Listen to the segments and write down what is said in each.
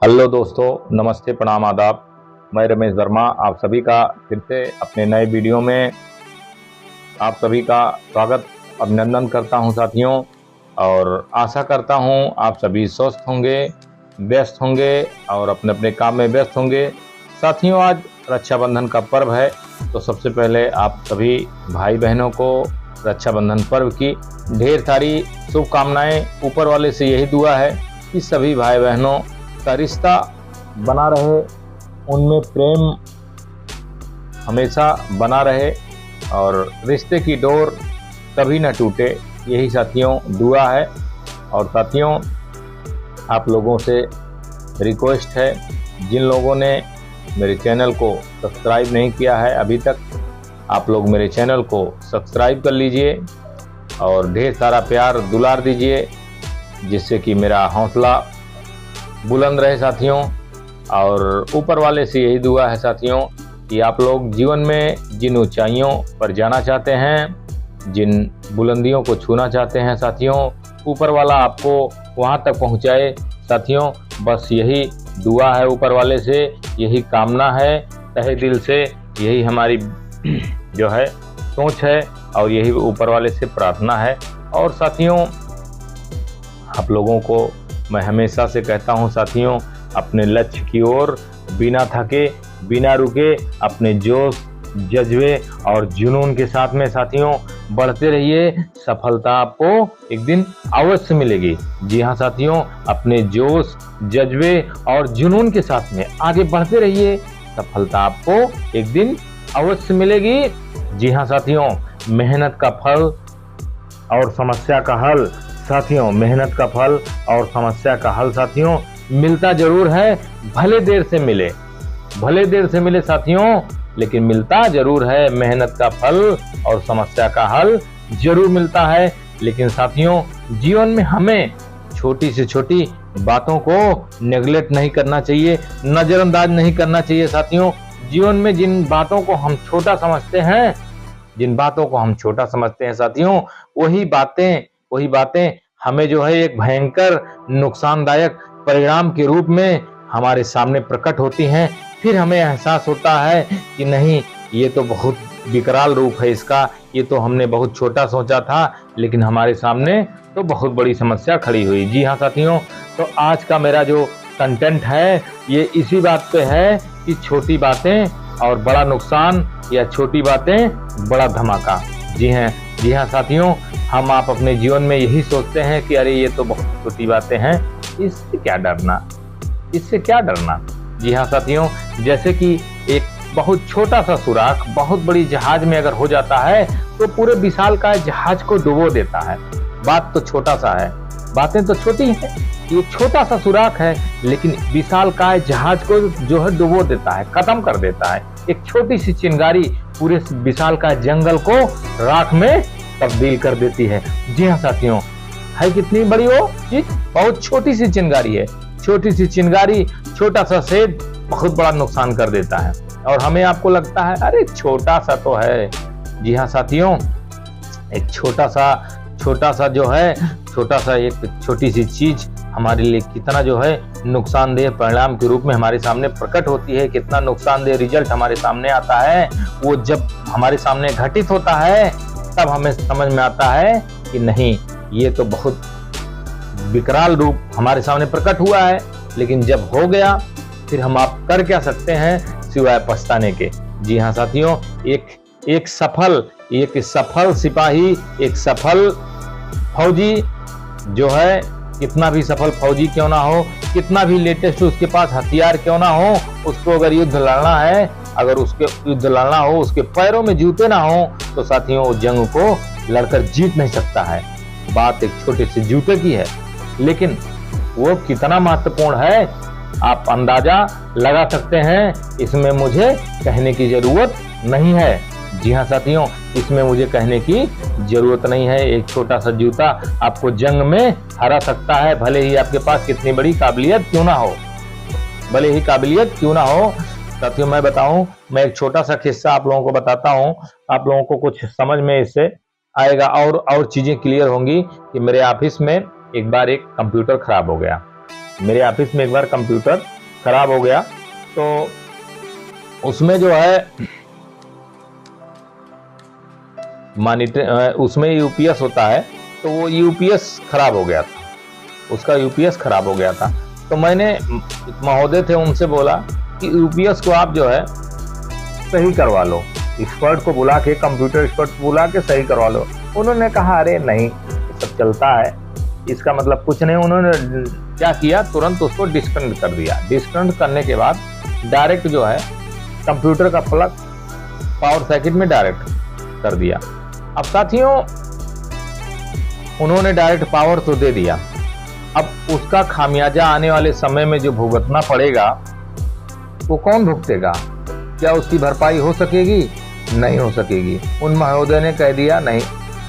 Hello दोस्तों, नमस्ते, प्रणाम, आदाब। मैं रमेश वर्मा आप सभी का फिर से अपने नए वीडियो में आप सभी का स्वागत अभिनंदन करता हूं साथियों। और आशा करता हूं आप सभी स्वस्थ होंगे, व्यस्त होंगे और अपने अपने काम में व्यस्त होंगे। साथियों, आज रक्षाबंधन का पर्व है, तो सबसे पहले आप सभी भाई बहनों को रक्षाबंधन पर्व की ढेर सारी शुभकामनाएं। ऊपर वाले से यही दुआ है कि सभी भाई बहनों का रिश्ता बना रहे, उनमें प्रेम हमेशा बना रहे और रिश्ते की डोर कभी न टूटे, यही साथियों दुआ है। और साथियों, आप लोगों से रिक्वेस्ट है, जिन लोगों ने मेरे चैनल को सब्सक्राइब नहीं किया है अभी तक, आप लोग मेरे चैनल को सब्सक्राइब कर लीजिए और ढेर सारा प्यार दुलार दीजिए, जिससे कि मेरा हौसला बुलंद रहे साथियों। और ऊपर वाले से यही दुआ है साथियों कि आप लोग जीवन में जिन ऊंचाइयों पर जाना चाहते हैं, जिन बुलंदियों को छूना चाहते हैं साथियों, ऊपर वाला आपको वहां तक पहुंचाए साथियों। बस यही दुआ है ऊपर वाले से, यही कामना है तहे दिल से, यही हमारी जो है सोच है और यही ऊपर वाले से प्रार्थना है। और साथियों, आप लोगों को मैं हमेशा से कहता हूं साथियों, अपने लक्ष्य की ओर बिना थके बिना रुके अपने जोश, जज्बे और जुनून के साथ में साथियों बढ़ते रहिए। सफलता आपको एक दिन अवश्य मिलेगी। जी हाँ साथियों, अपने जोश, जज्बे और जुनून के साथ में आगे बढ़ते रहिए, सफलता आपको एक दिन अवश्य मिलेगी। जी हाँ साथियों, मेहनत का फल और समस्या का हल साथियों, मेहनत का फल और समस्या का हल साथियों मिलता जरूर है, भले देर से मिले, भले देर से मिले साथियों, लेकिन मिलता जरूर है। मेहनत का फल और समस्या का हल जरूर मिलता है। लेकिन साथियों, जीवन में हमें छोटी से छोटी बातों को नेगलेक्ट नहीं करना चाहिए, नजरअंदाज नहीं करना चाहिए साथियों। जीवन में जिन बातों को हम छोटा समझते हैं, जिन बातों को हम छोटा समझते हैं साथियों, वही बातें हमें जो है एक भयंकर नुकसानदायक परिणाम के रूप में हमारे सामने प्रकट होती हैं। फिर हमें एहसास होता है कि नहीं, ये तो बहुत विकराल रूप है इसका, ये तो हमने बहुत छोटा सोचा था, लेकिन हमारे सामने तो बहुत बड़ी समस्या खड़ी हुई। जी हाँ साथियों, तो आज का मेरा जो कंटेंट है ये इसी बात पे है कि छोटी बातें और बड़ा नुकसान या छोटी बातें बड़ा धमाका। जी हाँ साथियों, हम आप अपने जीवन में यही सोचते हैं कि अरे ये तो बहुत छोटी बातें हैं, इससे क्या डरना, इससे क्या डरना। जी हाँ साथियों, जैसे कि एक बहुत छोटा सा सुराख बहुत बड़ी जहाज में अगर हो जाता है तो पूरे विशालकाय जहाज को डुबो देता है। बात तो छोटा सा है, बातें तो छोटी हैं, ये छोटा सा सुराख है, लेकिन विशालकाय जहाज को जो है डुबो देता है, खत्म कर देता है। एक छोटी सी चिंगारी पूरे विशालकाय जंगल को राख में तब्दील कर देती है। जी हाँ साथियों, है कितनी बड़ी वो चीज, बहुत छोटी सी चिंगारी है। छोटी सी चिंगारी, छोटा सा छेद बहुत बड़ा नुकसान कर देता है। और हमें आपको लगता है अरे छोटा सा तो है। जी हाँ साथियों, एक छोटा सा जो है, छोटा सा एक छोटी सी चीज हमारे लिए कितना जो है नुकसानदेह परिणाम के रूप में हमारे सामने प्रकट होती है, कितना नुकसानदेह रिजल्ट हमारे सामने आता है। वो जब हमारे सामने घटित होता है तब हमें समझ में आता है कि नहीं, ये तो बहुत विकराल रूप हमारे सामने प्रकट हुआ है। लेकिन जब हो गया फिर हम आप कर क्या सकते हैं सिवाय पछताने के। जी हाँ साथियों, एक सफल सिपाही, एक सफल फौजी जो है, कितना भी सफल फौजी क्यों ना हो, कितना भी लेटेस्ट उसके पास हथियार क्यों ना हो, उसको अगर युद्ध लड़ना है, अगर उसके युद्ध लड़ना हो, उसके पैरों में जूते ना हो, तो साथियों वो जंग को लड़कर जीत नहीं सकता है। बात एक छोटे से जूते की है, लेकिन वो कितना महत्वपूर्ण है आप अंदाजा लगा सकते हैं। इसमें मुझे कहने की जरूरत नहीं है। जी हाँ साथियों, इसमें मुझे कहने की जरूरत नहीं है। एक छोटा सा जूता आपको जंग में हरा सकता है, भले ही आपके पास कितनी बड़ी काबिलियत क्यों ना हो, भले ही काबिलियत क्यों ना हो। साथियों, मैं बताऊं, मैं एक छोटा सा किस्सा आप लोगों को बताता हूं, आप लोगों को कुछ समझ में इससे आएगा और चीजें क्लियर होंगी। कि मेरे ऑफिस में एक बार एक कंप्यूटर खराब हो गया। मेरे ऑफिस में एक बार कंप्यूटर खराब हो गया। तो उसमें जो है मॉनिटर, उसमें यूपीएस होता है, तो वो यूपीएस खराब हो गया था, उसका यूपीएस खराब हो गया था। तो मैंने महोदय थे उनसे बोला कि यूपीएस को आप जो है सही करवा लो, एक्सपर्ट को बुला के, कंप्यूटर एक्सपर्ट को बुला के सही करवा लो। उन्होंने कहा अरे नहीं, सब चलता है, इसका मतलब कुछ नहीं। उन्होंने क्या किया, तुरंत उसको डिस्कनेक्ट कर दिया। डिस्कनेक्ट करने के बाद डायरेक्ट जो है कंप्यूटर का प्लग पावर सर्किट में डायरेक्ट कर दिया। अब साथियों उन्होंने डायरेक्ट पावर तो दे दिया, अब उसका खामियाजा आने वाले समय में जो भुगतना पड़ेगा वो कौन भुगतेगा? क्या उसकी भरपाई हो सकेगी? नहीं हो सकेगी। उन महोदय ने कह दिया नहीं,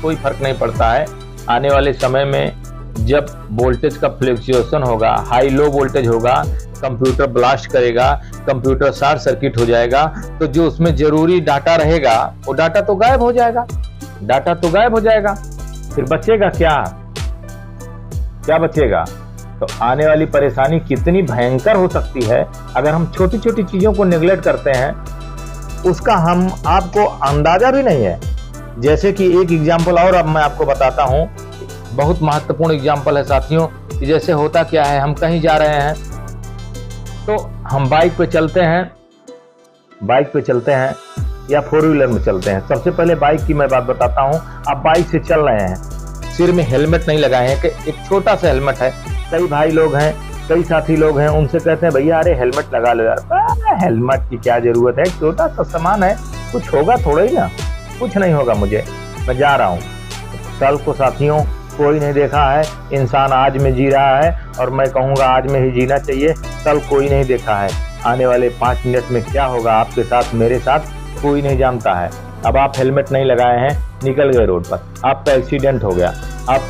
कोई फर्क नहीं पड़ता है। आने वाले समय में जब वोल्टेज का फ्लक्चुएशन होगा, हाई लो वोल्टेज होगा, कंप्यूटर ब्लास्ट करेगा, कंप्यूटर शॉर्ट सर्किट हो जाएगा, तो जो उसमें जरूरी डाटा रहेगा वो डाटा तो गायब हो जाएगा, डाटा तो गायब हो जाएगा। फिर बचेगा क्या? क्या बचेगा? तो आने वाली परेशानी कितनी भयंकर हो सकती है अगर हम छोटी छोटी चीजों को नेग्लेक्ट करते हैं, उसका हम आपको अंदाजा भी नहीं है। जैसे कि एक एग्जाम्पल और अब मैं आपको बताता हूं, बहुत महत्वपूर्ण एग्जाम्पल है साथियों। कि जैसे होता क्या है, हम कहीं जा रहे हैं तो हम बाइक पे चलते हैं या फोर व्हीलर में चलते हैं। सबसे पहले बाइक की मैं बात बताता हूं। आप बाइक से चल रहे हैं, सिर में हेलमेट नहीं लगाए हैं, कि एक छोटा सा हेलमेट है। कई भाई लोग हैं, कई साथी लोग हैं, उनसे कहते हैं भैया अरे हेलमेट लगा लो यार। हेलमेट की क्या जरूरत है, छोटा सा सामान है, कुछ होगा थोड़ा ही ना, कुछ नहीं होगा मुझे, मैं जा रहा हूँ। कल को साथियों कोई नहीं देखा है, इंसान आज में जी रहा है और मैं कहूँगा आज में ही जीना चाहिए। कल कोई नहीं देखा है, आने वाले 5 मिनट में क्या होगा आपके साथ, मेरे साथ, कोई नहीं जानता है। अब आप हेलमेट नहीं लगाए हैं, निकल गए रोड पर, आपका एक्सीडेंट हो गया, आप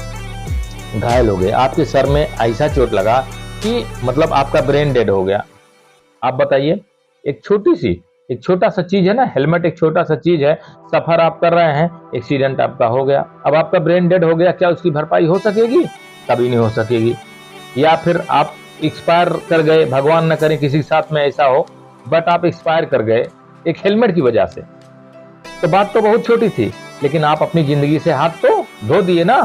घायल हो गए, आपके सर में ऐसा चोट लगा कि मतलब आपका ब्रेन डेड हो गया। आप बताइए, एक छोटा सा चीज है ना, हेलमेट एक छोटा सा चीज है, सफर आप कर रहे हैं, एक्सीडेंट आपका हो गया, अब आपका ब्रेन डेड हो गया, क्या उसकी भरपाई हो सकेगी? कभी नहीं हो सकेगी। या फिर आप एक्सपायर कर गए, भगवान न करे किसी के साथ में ऐसा हो, बट आप एक्सपायर कर गए एक हेलमेट की वजह से, तो बात तो बहुत छोटी थी, लेकिन आप अपनी जिंदगी से हाथ तो धो दिए ना।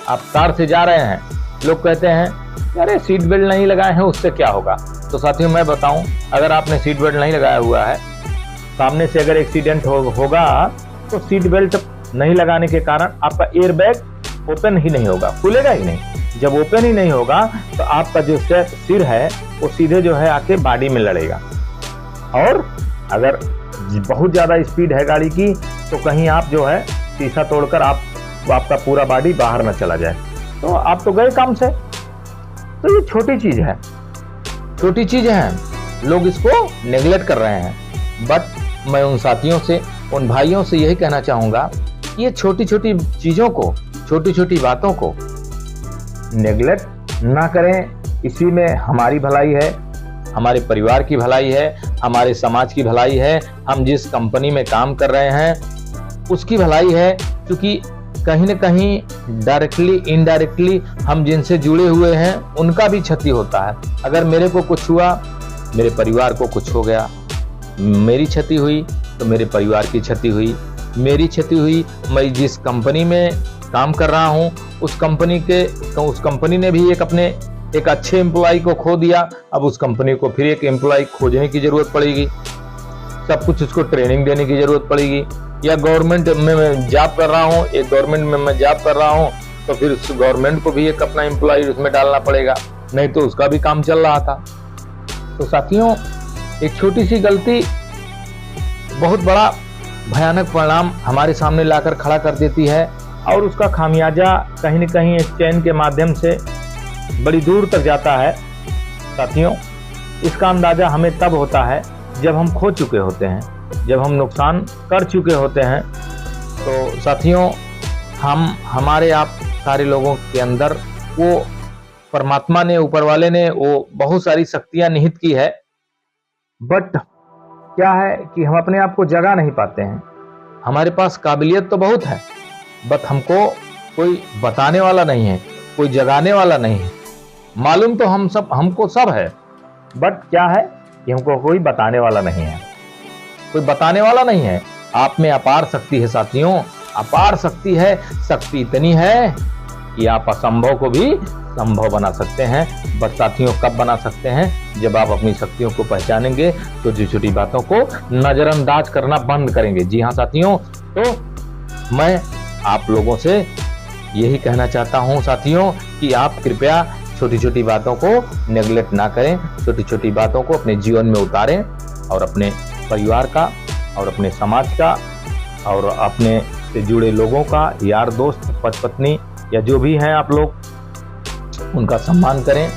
आप कार से जा रहे हैं, लोग कहते हैं अरे सीट बेल्ट नहीं लगाए हैं, उससे क्या होगा? तो साथियों मैं बताऊं, अगर आपने सीट बेल्ट नहीं लगाया हुआ है, सामने से अगर एक्सीडेंट होगा तो सीट बेल्ट नहीं लगाने के कारण आपका एयर बैग ओपन ही नहीं होगा, खुलेगा ही नहीं। जब ओपन ही नहीं होगा तो आपका जो सिर है वो सीधे जो है आके बॉडी में लड़ेगा, और अगर बहुत ज्यादा स्पीड है गाड़ी की तो कहीं आप जो है शीशा तोड़कर आपका पूरा बॉडी बाहर न चला जाए, तो आप तो गए काम से। तो ये छोटी चीज है, लोग इसको नेग्लेक्ट कर रहे हैं। बट मैं उन साथियों से, उन भाइयों से यही कहना चाहूंगा, ये छोटी छोटी चीजों को, छोटी छोटी बातों को नेग्लेक्ट ना करें। इसी में हमारी भलाई है, हमारे परिवार की भलाई है, हमारे समाज की भलाई है, हम जिस कंपनी में काम कर रहे हैं उसकी भलाई है, क्योंकि कहीं न कहीं डायरेक्टली इनडायरेक्टली हम जिनसे जुड़े हुए हैं उनका भी क्षति होता है। अगर मेरे को कुछ हुआ, मेरे परिवार को कुछ हो गया, मेरी क्षति हुई तो मेरे परिवार की क्षति हुई, मेरी क्षति हुई, मैं जिस कंपनी में काम कर रहा हूं उस कंपनी ने भी एक अच्छे एम्प्लॉय को खो दिया। अब उस कंपनी को फिर एक एम्प्लॉय खोजने की जरूरत पड़ेगी, सब कुछ उसको ट्रेनिंग देने की जरूरत पड़ेगी। या गवर्नमेंट में मैं जॉब कर रहा हूँ, एक गवर्नमेंट में मैं जॉब कर रहा हूँ, तो फिर उस गवर्नमेंट को भी एक अपना एम्प्लॉय उसमें डालना पड़ेगा, नहीं तो उसका भी काम चल रहा था। तो साथियों, एक छोटी सी गलती बहुत बड़ा भयानक परिणाम हमारे सामने लाकर खड़ा कर देती है, और उसका खामियाजा कहीं न कहीं एक चैन के माध्यम से बड़ी दूर तक जाता है। साथियों, इसका अंदाजा हमें तब होता है जब हम खो चुके होते हैं, जब हम नुकसान कर चुके होते हैं। तो साथियों, हमारे आप सारे लोगों के अंदर वो परमात्मा ने, ऊपर वाले ने वो बहुत सारी शक्तियां निहित की है, बट क्या है कि हम अपने आप को जगा नहीं पाते हैं। हमारे पास काबिलियत तो बहुत है, बट हमको कोई बताने वाला नहीं है, कोई जगाने वाला नहीं है। मालूम तो हमको सब है, बट क्या है कि हमको कोई बताने वाला नहीं है, कोई बताने वाला नहीं है। आप में अपार शक्ति है साथियों, अपार शक्ति है। शक्ति इतनी है कि आप असंभव को भी संभव बना सकते हैं। बस साथियों कब बना सकते हैं? जब आप अपनी शक्तियों को पहचानेंगे, छोटी छोटी बातों को नजरअंदाज करना बंद करेंगे। जी हाँ साथियों, तो मैं आप लोगों से यही कहना चाहता हूं साथियों कि आप कृपया छोटी छोटी बातों को नेगलेक्ट ना करें, छोटी छोटी बातों को अपने जीवन में उतारें और अपने परिवार का और अपने समाज का और अपने से जुड़े लोगों का, यार दोस्त, पति पत्नी या जो भी हैं आप लोग, उनका सम्मान करें।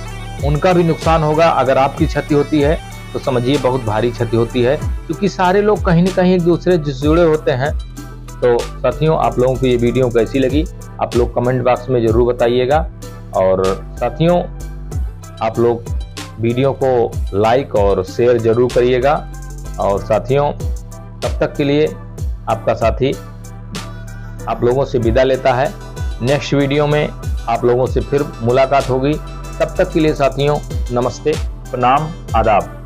उनका भी नुकसान होगा। अगर आपकी क्षति होती है तो समझिए बहुत भारी क्षति होती है, क्योंकि सारे लोग कहीं ना कहीं एक दूसरे से जुड़े होते हैं। तो साथियों, आप लोगों को ये वीडियो कैसी लगी आप लोग कमेंट बॉक्स में ज़रूर बताइएगा। और साथियों, आप लोग वीडियो को लाइक और शेयर ज़रूर करिएगा। और साथियों, तब तक के लिए आपका साथी आप लोगों से विदा लेता है। नेक्स्ट वीडियो में आप लोगों से फिर मुलाकात होगी। तब तक के लिए साथियों, नमस्ते, प्रणाम, आदाब।